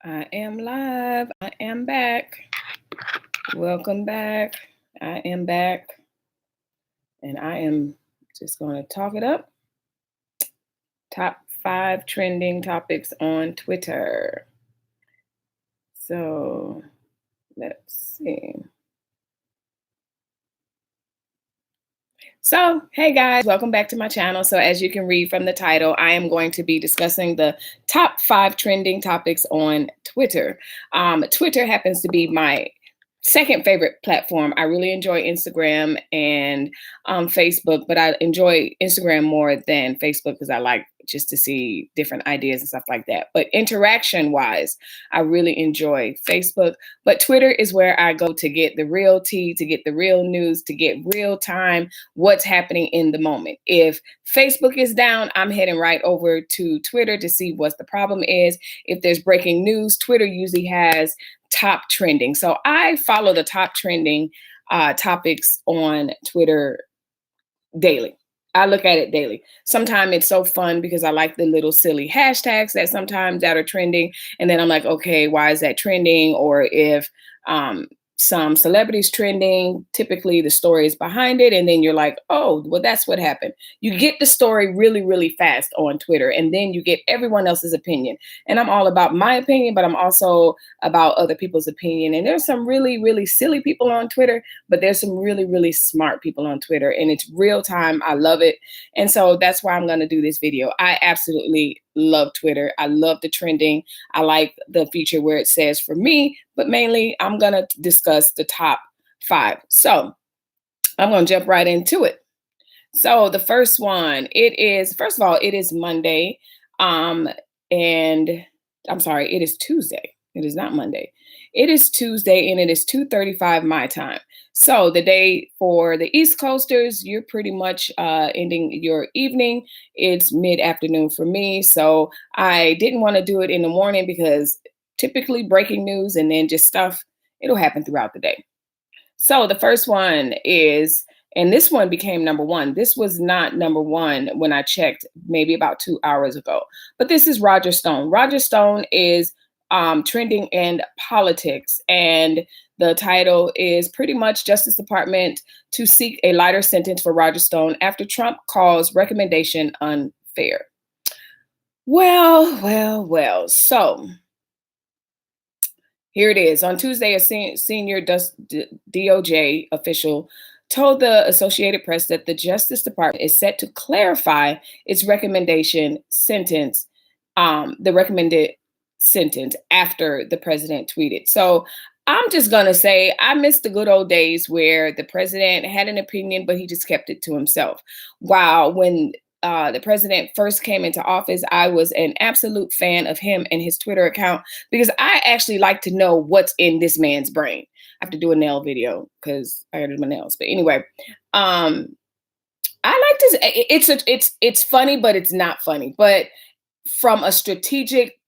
I am live. I am back. Welcome back. I am back. And I am just going to talk it up. Top 5 trending topics on Twitter. So let's see. So, hey guys, welcome back to my channel. So as you can read from the title, I am going to be discussing the top 5 trending topics on Twitter. Twitter happens to be my second favorite platform. I really enjoy Instagram and Facebook, but I enjoy Instagram more than Facebook because I like just to see different ideas and stuff like that. But interaction wise, I really enjoy Facebook. But Twitter is where I go to get the real tea, to get the real news, to get real time what's happening in the moment. If Facebook is down, I'm heading right over to Twitter to see what the problem is. If there's breaking news, Twitter usually has top trending. So I follow the top trending topics on Twitter daily. I look at it daily. Sometimes it's so fun because I like the little silly hashtags that are trending. And then I'm like, okay, why is that trending? Or if some celebrities trending, typically the story is behind it. And then you're like, oh, well, that's what happened. You get the story really, really fast on Twitter. And then you get everyone else's opinion. And I'm all about my opinion, but I'm also about other people's opinion. And there's some really, really silly people on Twitter, but there's some really, really smart people on Twitter. And it's real time. I love it. And so that's why I'm going to do this video. I absolutely love Twitter. I love the trending. I like the feature where it says for me, but mainly I'm going to discuss the top 5. So I'm going to jump right into it. So the first one, first of all, it is Monday. And I'm sorry, it is Tuesday. It is not Monday. It is Tuesday and it is 2:35 my time. So the day for the East Coasters, you're pretty much ending your evening. It's mid-afternoon for me. So I didn't want to do it in the morning because typically breaking news and then just stuff, it'll happen throughout the day. So the first one is, and this one became number 1. This was not number 1 when I checked maybe about 2 hours ago. But this is Roger Stone. Roger Stone is trending in politics. And the title is pretty much Justice Department to seek a lighter sentence for Roger Stone after Trump calls recommendation unfair. Well. So here it is. On Tuesday, a senior DOJ official told the Associated Press that the Justice Department is set to clarify its recommended sentence after the president tweeted. So I'm just going to say I miss the good old days where the president had an opinion, but he just kept it to himself. Wow. When the president first came into office, I was an absolute fan of him and his Twitter account because I actually like to know what's in this man's brain. I have to do a nail video because I got to do my nails. But anyway, I like this. It's funny, but it's not funny. But from a strategic,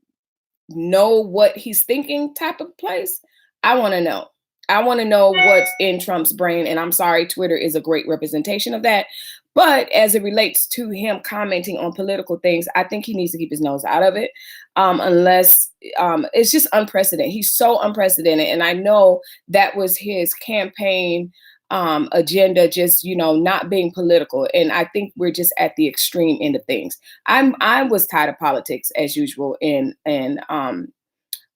know what he's thinking type of place, I want to know. I want to know what's in Trump's brain. And I'm sorry, Twitter is a great representation of that. But as it relates to him commenting on political things, I think he needs to keep his nose out of it. Unless it's just unprecedented. He's so unprecedented. And I know that was his campaign agenda, just, not being political. And I think we're just at the extreme end of things. I was tired of politics as usual in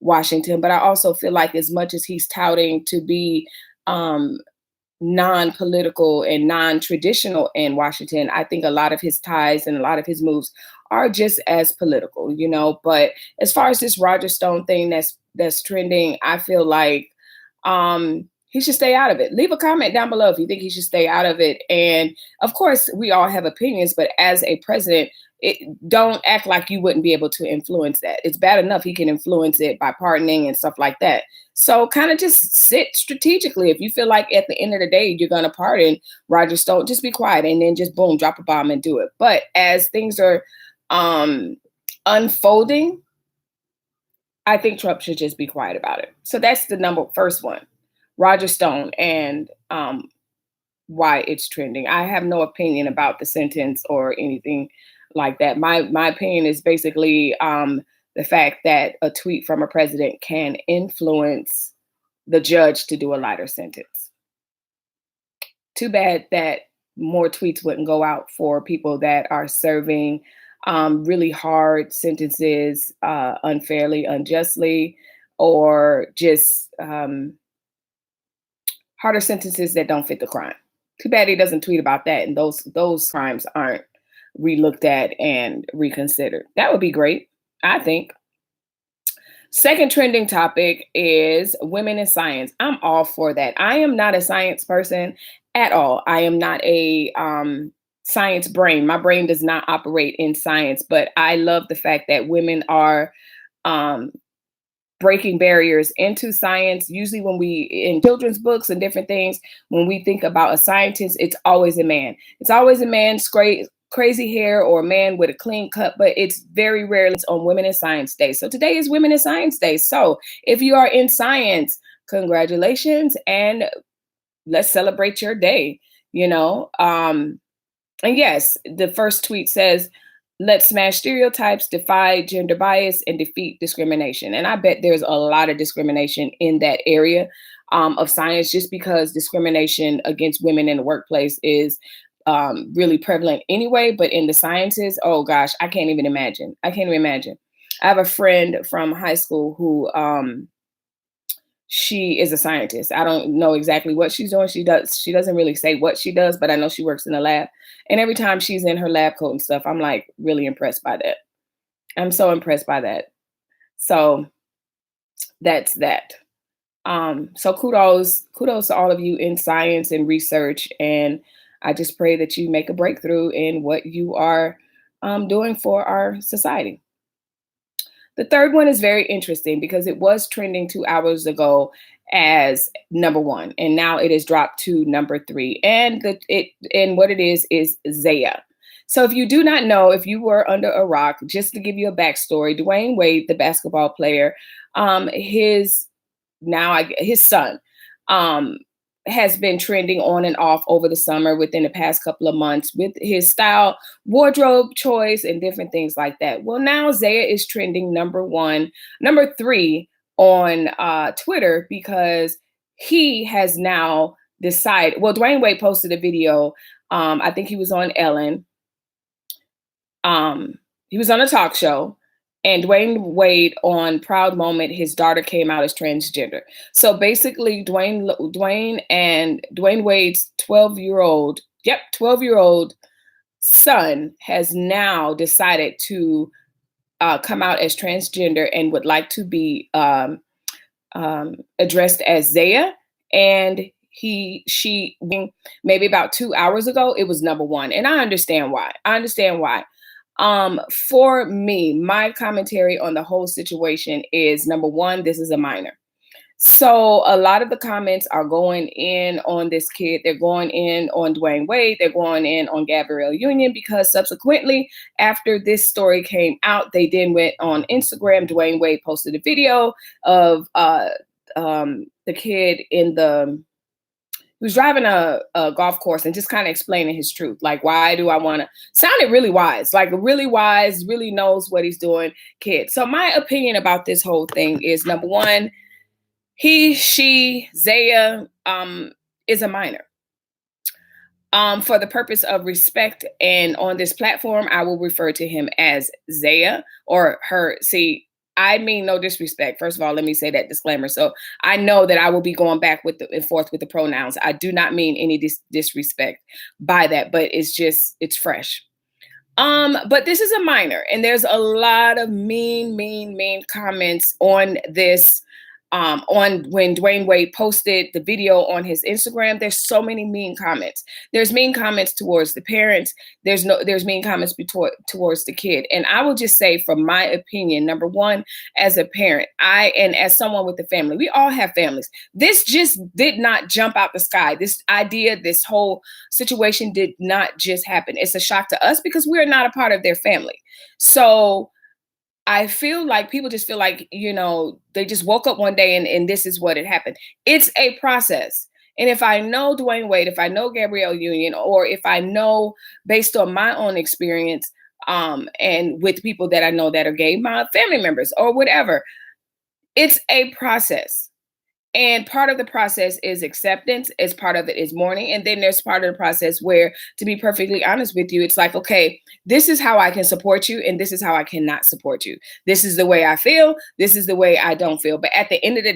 Washington, but I also feel like as much as he's touting to be non-political and non-traditional in Washington, I think a lot of his ties and a lot of his moves are just as political, But as far as this Roger Stone thing that's trending, I feel like he should stay out of it. Leave a comment down below if you think he should stay out of it. And of course, we all have opinions, but as a president, don't act like you wouldn't be able to influence that. It's bad enough he can influence it by pardoning and stuff like that. So kind of just sit strategically. If you feel like at the end of the day, you're going to pardon Roger Stone, just be quiet and then just boom, drop a bomb and do it. But as things are unfolding, I think Trump should just be quiet about it. So that's the first one, Roger Stone, and why it's trending. I have no opinion about the sentence or anything like that. My opinion is basically the fact that a tweet from a president can influence the judge to do a lighter sentence. Too bad that more tweets wouldn't go out for people that are serving really hard sentences unfairly, unjustly, or just harder sentences that don't fit the crime. Too bad he doesn't tweet about that, and those crimes aren't relooked at and reconsidered. That would be great, I think. Second trending topic is women in science. I'm all for that. I am not a science person at all. I am not a science brain. My brain does not operate in science, but I love the fact that women are um, breaking barriers into science. Usually when we, in children's books and different things, when we think about a scientist, it's always a man. It's always a man, crazy hair, or a man with a clean cut, but it's very rarely on Women in Science Day. So today is Women in Science Day. So if you are in science, congratulations, and let's celebrate your day, you know? And yes, the first tweet says, let's smash stereotypes, defy gender bias, and defeat discrimination. And I bet there's a lot of discrimination in that area of science, just because discrimination against women in the workplace is really prevalent anyway. But in the sciences, oh gosh, I can't even imagine. I can't even imagine. I have a friend from high school who she is a scientist. I don't know exactly what she's doing. She doesn't really say what she does, but I know she works in a lab. And every time she's in her lab coat and stuff, I'm like really impressed by that. I'm so impressed by that. So that's that. So kudos to all of you in science and research. And I just pray that you make a breakthrough in what you are doing for our society. The third one is very interesting because it was trending 2 hours ago as number one, and now it has dropped to number three. And what it is ZAYA. So if you do not know, if you were under a rock, just to give you a backstory, Dwayne Wade, the basketball player, his son has been trending on and off over the summer within the past couple of months with his style, wardrobe choice, and different things like that. Well, now ZAYA is trending number three on Twitter because he has now decided. Well, Dwayne Wade posted a video. I think he was on Ellen. He was on a talk show. And Dwayne Wade on Proud Moment, his daughter came out as transgender. So basically, Dwayne Wade's 12-year-old son has now decided to come out as transgender and would like to be addressed as ZAYA. And she maybe about 2 hours ago, it was number one. And I understand why. For me, my commentary on the whole situation is, number one, this is a minor. So a lot of the comments are going in on this kid. They're going in on Dwayne Wade. They're going in on Gabrielle Union because subsequently, after this story came out, they then went on Instagram. Dwayne Wade posted a video of the kid he was driving a golf course and just kind of explaining his truth. Like, why do I want to? Sounded really wise, like a really wise, really knows what he's doing kid. So my opinion about this whole thing is, number one, ZAYA is a minor. For the purpose of respect, and on this platform, I will refer to him as ZAYA or her. See, I mean no disrespect. First of all, let me say that disclaimer. So I know that I will be going back and forth with the pronouns. I do not mean any disrespect by that, but it's fresh. But this is a minor, and there's a lot of mean comments on this. On when Dwayne Wade posted the video on his Instagram, there's so many mean comments. There's mean comments towards the parents. There's mean comments towards the kid. And I will just say, from my opinion, number one, as a parent, and as someone with a family, we all have families. This just did not jump out the sky. This idea, this whole situation did not just happen. It's a shock to us because we're not a part of their family. So I feel like people just feel like, they just woke up one day and this is what had happened. It's a process. And if I know Dwayne Wade, if I know Gabrielle Union, or if I know based on my own experience, and with people that I know that are gay, my family members or whatever. It's a process. And part of the process is acceptance, as part of it is mourning. And then there's part of the process where, to be perfectly honest with you, it's like, okay, this is how I can support you, and this is how I cannot support you. This is the way I feel. This is the way I don't feel. But at the end of the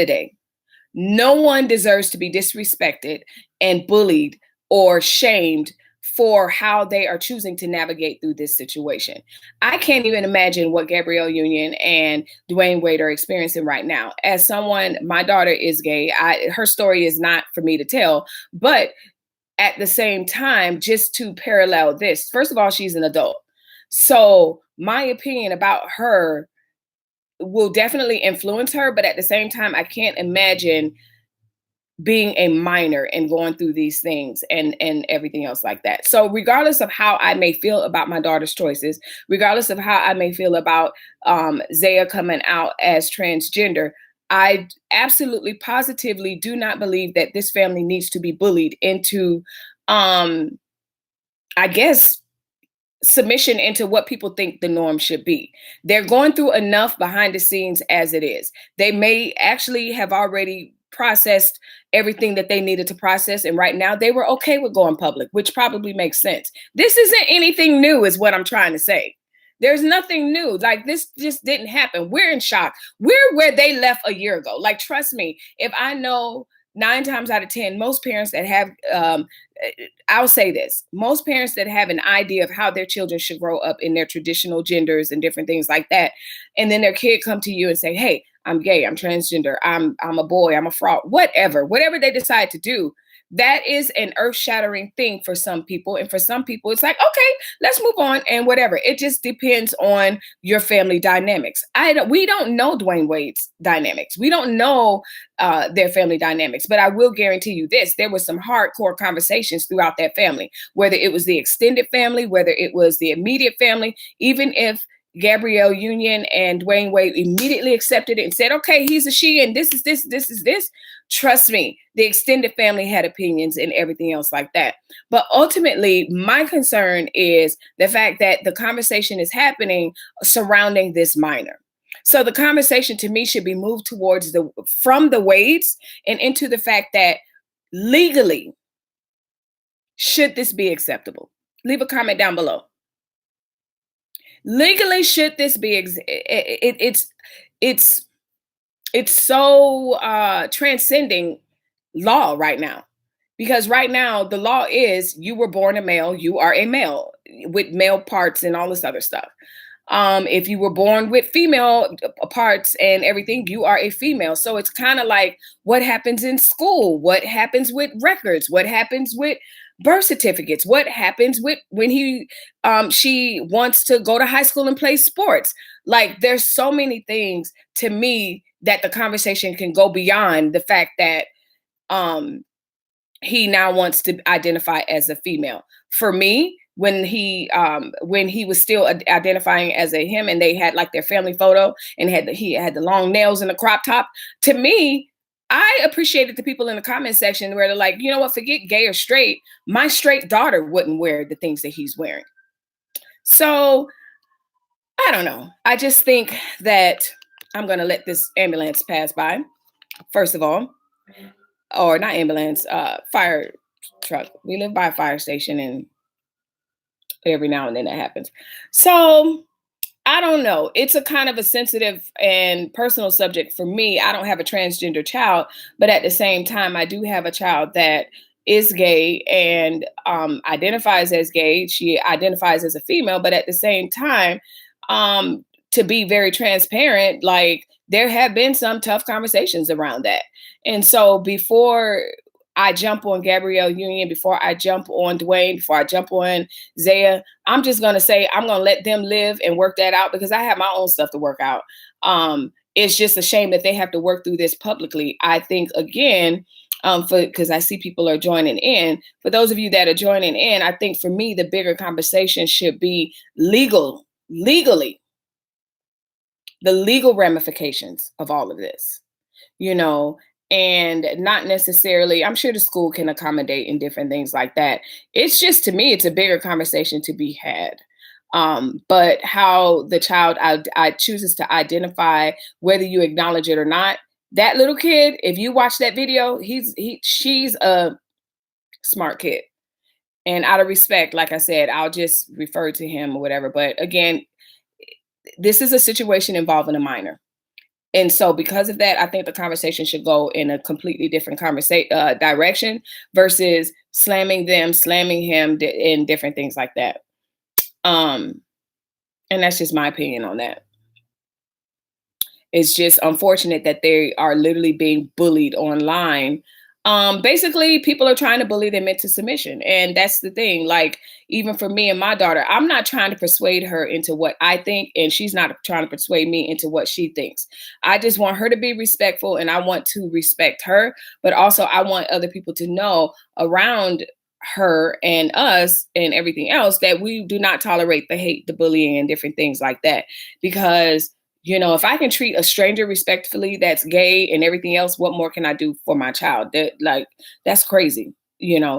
day, no one deserves to be disrespected and bullied or shamed for how they are choosing to navigate through this situation. I can't even imagine what Gabrielle Union and Dwayne Wade are experiencing right now. As someone, my daughter is gay. Her story is not for me to tell, but at the same time, just to parallel this, first of all, she's an adult. So my opinion about her will definitely influence her, but at the same time, I can't imagine being a minor and going through these things and everything else like that. So regardless of how I may feel about my daughter's choices, regardless of how I may feel about ZAYA coming out as transgender, I absolutely positively do not believe that this family needs to be bullied into, I guess, submission into what people think the norm should be. They're going through enough behind the scenes as it is. They may actually have already processed everything that they needed to process. And right now they were okay with going public, which probably makes sense. This isn't anything new is what I'm trying to say. There's nothing new. Like, this just didn't happen. We're in shock. We're where they left a year ago. Like, trust me, if I know 9 times out of 10, most parents that have, I'll say this, most parents that have an idea of how their children should grow up in their traditional genders and different things like that, and then their kid come to you and say, hey, I'm gay, I'm transgender, I'm a boy, I'm a fraud, whatever they decide to do, that is an earth-shattering thing for some people. And for some people, it's like, okay, let's move on and whatever. It just depends on your family dynamics. We don't know Dwayne Wade's dynamics. We don't know their family dynamics. But I will guarantee you this, there was some hardcore conversations throughout that family, whether it was the extended family, whether it was the immediate family, even if Gabrielle Union and Dwayne Wade immediately accepted it and said, okay, he's a she and this is this. Trust me, the extended family had opinions and everything else like that. But ultimately, my concern is the fact that the conversation is happening surrounding this minor. So the conversation to me should be moved towards from the Wades and into the fact that legally, should this be acceptable? Leave a comment down below. Legally, should this be it's so transcending law right now, because right now the law is you were born a male, you are a male with male parts and all this other stuff. If you were born with female parts and everything, you are a female. So it's kind of like what happens in school, what happens with records, what happens with birth certificates, what happens with when she wants to go to high school and play sports. Like, there's so many things to me that the conversation can go beyond the fact that he now wants to identify as a female. For me, when he was still identifying as a him, and they had like their family photo and he had the long nails and the crop top, to me, I appreciated the people in the comment section where they're like, you know what, forget gay or straight. My straight daughter wouldn't wear the things that he's wearing. So I don't know. I just think that I'm going to let this ambulance pass by, first of all, or not ambulance, fire truck. We live by a fire station, and every now and then that happens. So I don't know. It's a kind of a sensitive and personal subject for me. I don't have a transgender child, but at the same time, I do have a child that is gay and identifies as gay. She identifies as a female, but at the same time, to be very transparent, like, there have been some tough conversations around that. And so before I jump on Gabrielle Union, before I jump on Dwayne, before I jump on ZAYA, I'm just going to say I'm going to let them live and work that out, because I have my own stuff to work out. It's just a shame that they have to work through this publicly. I think, again, because I see people are joining in. For those of you that are joining in, I think for me, the bigger conversation should be legally, the legal ramifications of all of this. You know, and not necessarily, I'm sure the school can accommodate in different things like that. It's just, to me, it's a bigger conversation to be had. But how the child I chooses to identify, whether you acknowledge it or not, that little kid, if you watch that video, she's a smart kid. And out of respect, like I said, I'll just refer to him or whatever. But again, this is a situation involving a minor. And so because of that, I think the conversation should go in a completely different direction versus slamming them, slamming him, and different things like that. Um, and that's just my opinion on that. It's just unfortunate that they are literally being bullied online. Basically, people are trying to bully them into submission. And that's the thing. Like, even for me and my daughter, I'm not trying to persuade her into what I think, and she's not trying to persuade me into what she thinks. I just want her to be respectful, and I want to respect her. But also, I want other people to know around her and us and everything else that we do not tolerate the hate, the bullying, and different things like that. Because if I can treat a stranger respectfully that's gay and everything else, what more can I do for my child? That's crazy.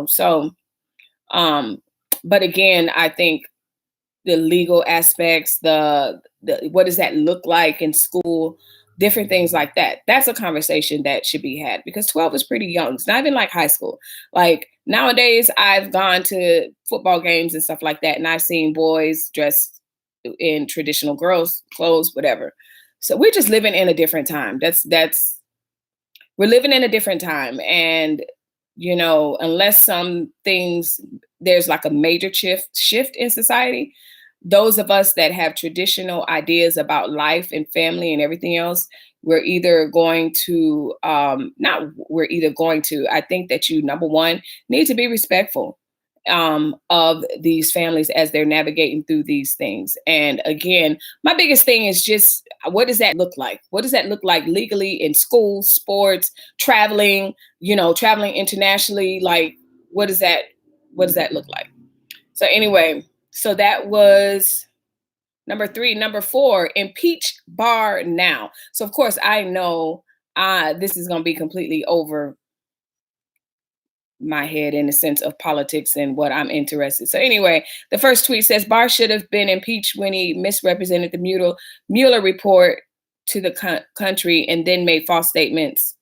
So, but again, I think the legal aspects, the what does that look like in school, different things like that. That's a conversation that should be had because 12 is pretty young. It's not even like high school. Like nowadays, I've gone to football games and stuff like that, and I've seen boys dressed in traditional girls' clothes, whatever. So we're just living in a different time. We're living in a different time. And, unless some things, there's like a major shift in society, those of us that have traditional ideas about life and family and everything else, we're either going to, I think that you, number one, need to be respectful of these families as they're navigating through these things. And again, my biggest thing is just, what does that look like? What does that look like legally in school, sports, traveling, traveling internationally? Like, what does that look like? So anyway, so that was number 3. Number 4, impeach bar now. So of course I know this is going to be completely over my head in the sense of politics and what I'm interested. So anyway, the first tweet says Barr should have been impeached when he misrepresented the Mueller report to the country and then made false statements.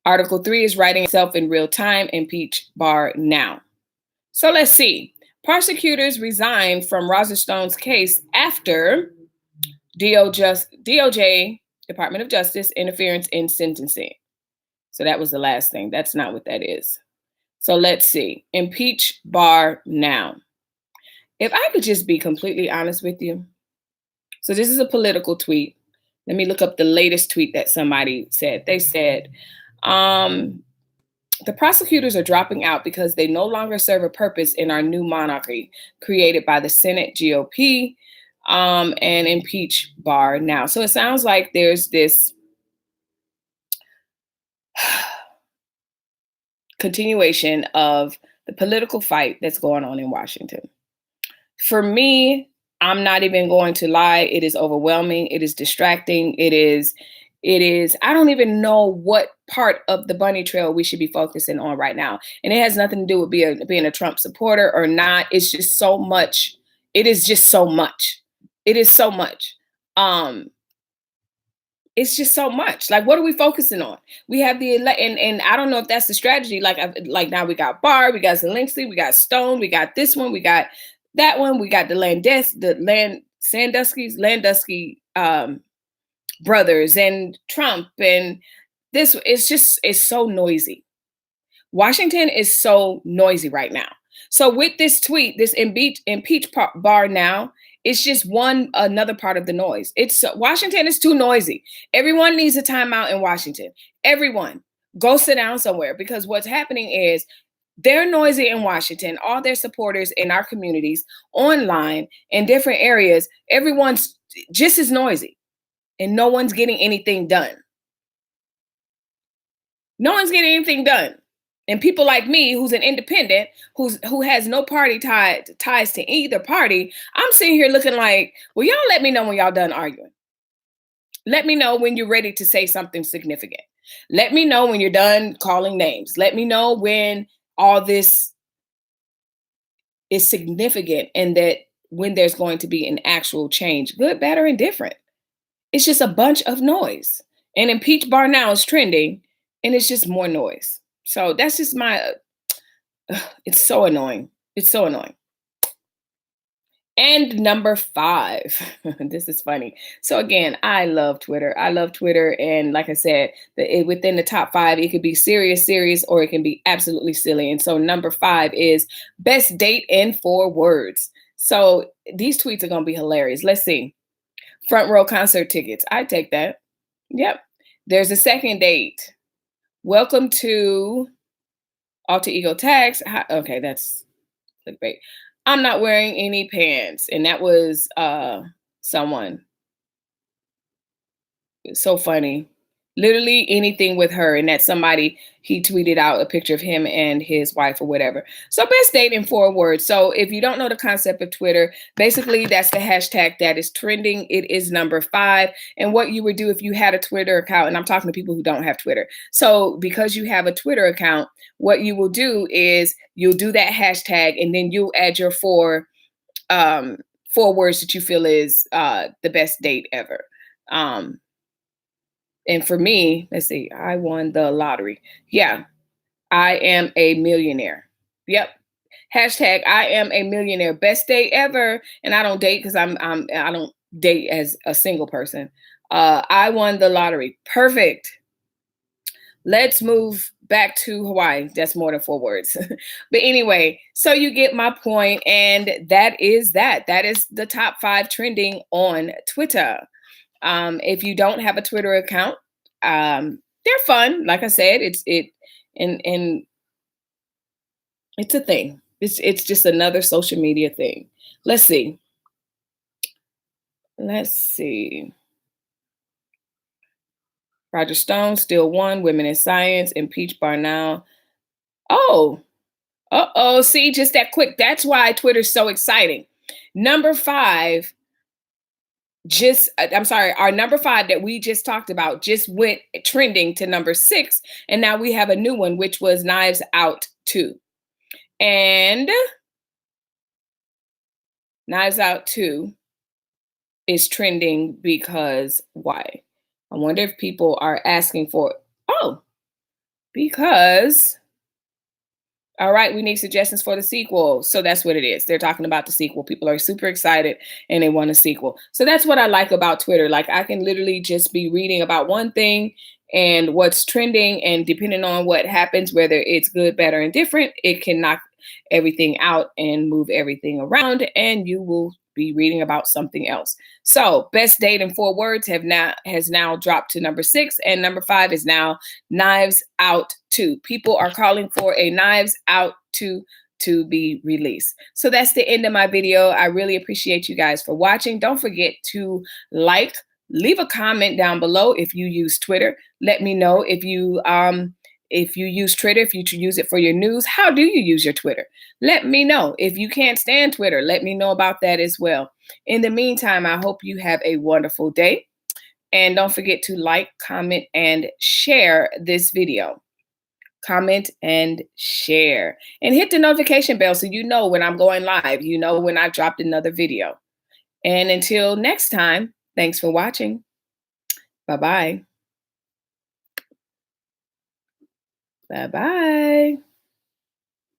Article 3 is writing itself in real time. Impeach Barr now. So let's see. Prosecutors resigned from Roger Stone's case after DOJ, Department of Justice, interference in sentencing. So that was the last thing. That's not what that is. So let's see. Impeach Barr now. If I could just be completely honest with you. So this is a political tweet. Let me look up the latest tweet that somebody said. They said, the prosecutors are dropping out because they no longer serve a purpose in our new monarchy created by the Senate GOP, and impeach Barr now. So it sounds like there's this continuation of the political fight that's going on in Washington. For me, I'm not even going to lie. It is overwhelming. It is distracting. It is, I don't even know what part of the bunny trail we should be focusing on right now. And it has nothing to do with being a Trump supporter or not. It's just so much. It is just so much. It is so much. It's just so much. Like, what are we focusing on? We have and I don't know if that's the strategy. Like now we got Barr, we got Zelensky, we got Stone, we got this one, we got that one, we got the Landusky brothers and Trump, and this. It's so noisy. Washington is so noisy right now. So with this tweet, this impeach Barr now, it's just another part of the noise. Washington is too noisy. Everyone needs a timeout in Washington. Everyone, go sit down somewhere, because what's happening is they're noisy in Washington. All their supporters in our communities, online, in different areas, everyone's just as noisy, and no one's getting anything done. No one's getting anything done. And people like me, who's an independent, who has no party ties to either party, I'm sitting here looking like, well, y'all let me know when y'all done arguing. Let me know when you're ready to say something significant. Let me know when you're done calling names. Let me know when all this is significant and that when there's going to be an actual change, good, bad, or indifferent. It's just a bunch of noise. And impeach Barnell is trending, and it's just more noise. So that's just my, it's so annoying. It's so annoying. And number 5, this is funny. So again, I love Twitter. I love Twitter. And like I said, within the top 5, it could be serious, or it can be absolutely silly. And so number 5 is best date in 4 words. So these tweets are going to be hilarious. Let's see. Front row concert tickets. I take that. Yep. There's a second date. Welcome to Alter Ego Tags. Okay, that's clickbait. I'm not wearing any pants. And that was someone. So funny. Literally anything with her. And that somebody, he tweeted out a picture of him and his wife or whatever. So best date in 4 words. So if you don't know the concept of Twitter, basically that's the hashtag that is trending. It is number 5. And what you would do if you had a Twitter account, and I'm talking to people who don't have Twitter. So because you have a Twitter account, what you will do is you'll do that hashtag, and then you'll add your 4 words that you feel is the best date ever. And for me, let's see, I won the lottery. Yeah, I am a millionaire. Yep. Hashtag I am a millionaire. Best date ever. And I don't date because I don't date as a single person. I won the lottery. Perfect. Let's move back to Hawaii. That's more than 4 words. But anyway, so you get my point. And that is that. That is the top 5 trending on Twitter. If you don't have a Twitter account, they're fun. Like I said, and it's a thing. It's just another social media thing. Let's see. Roger Stone still won. Women in Science. Impeach Barnell. Oh, see, just that quick. That's why Twitter's so exciting. Number 5. Our number 5 that we just talked about just went trending to number 6. And now we have a new one, which was Knives Out 2. And Knives Out 2 is trending because why? I wonder if people are asking for it. Oh, because all right, we need suggestions for the sequel. So that's what it is. They're talking about the sequel. People are super excited and they want a sequel. So that's what I like about Twitter. Like I can literally just be reading about one thing and what's trending, and depending on what happens, whether it's good, bad, or indifferent, it can knock everything out and move everything around, and you will be reading about something else. So best date in 4 words has now dropped to number 6, and number 5 is now Knives Out 2. People are calling for a Knives Out 2 to be released. So that's the end of my video. I really appreciate you guys for watching. Don't forget to leave a comment down below if you use Twitter. Let me know if you use Twitter, if you use it for your news. How do you use your Twitter? Let me know. If you can't stand Twitter, let me know about that as well. In the meantime, I hope you have a wonderful day. And don't forget to like, comment, and share this video. Comment and share. And hit the notification bell so you know when I'm going live. You know when I've dropped another video. And until next time, thanks for watching. Bye-bye. Bye-bye.